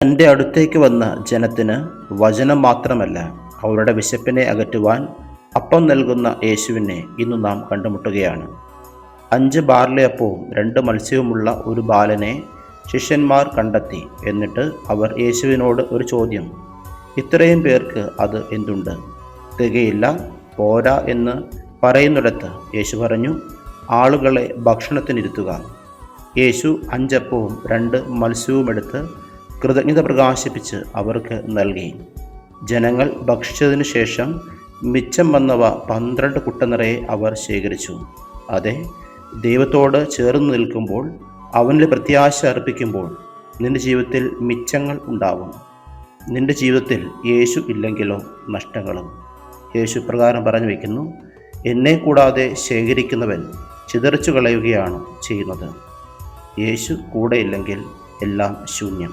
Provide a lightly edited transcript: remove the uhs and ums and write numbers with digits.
തൻ്റെ അടുത്തേക്ക് വന്ന ജനത്തിന് വചനം മാത്രമല്ല, അവരുടെ വിശപ്പിനെ അകറ്റുവാൻ അപ്പം നൽകുന്ന യേശുവിനെ ഇന്നു നാം കണ്ടുമുട്ടുകയാണ്. 5 ബാർലി അപ്പവും 2 മത്സ്യവുമുള്ള ഒരു ബാലനെ ശിഷ്യന്മാർ കണ്ടെത്തി. എന്നിട്ട് അവർ യേശുവിനോട് ഒരു ചോദ്യം: ഇത്രയും പേർക്ക് അത് എന്തുണ്ട്? തികയില്ല, പോരാ എന്ന് പറയുന്നിടത്ത് യേശു പറഞ്ഞു: ആളുകളെ ഭക്ഷണത്തിനിരുത്തുക. യേശു 5 അപ്പവും 2 മത്സ്യവും എടുത്ത് കൃതജ്ഞത പ്രകാശിപ്പിച്ച് അവർക്ക് നൽകി. ജനങ്ങൾ ഭക്ഷിച്ചതിനു ശേഷം മിച്ചം വന്നവ 12 കുട്ട നിറയെ അവർ ശേഖരിച്ചു. അതെ, ദൈവത്തോട് ചേർന്ന് നിൽക്കുമ്പോൾ, അവനിൽ പ്രത്യാശ അർപ്പിക്കുമ്പോൾ നിന്റെ ജീവിതത്തിൽ മിച്ചങ്ങൾ ഉണ്ടാവും. നിന്റെ ജീവിതത്തിൽ യേശു ഇല്ലെങ്കിലോ നഷ്ടങ്ങളും. യേശു പ്രകാരം പറഞ്ഞു വയ്ക്കുന്നു: എന്നെ കൂടാതെ ശേഖരിക്കുന്നവൻ ചിതറിച്ചു കളയുകയാണ് ചെയ്യുന്നത്. യേശു കൂടെയില്ലെങ്കിൽ എല്ലാം ശൂന്യം.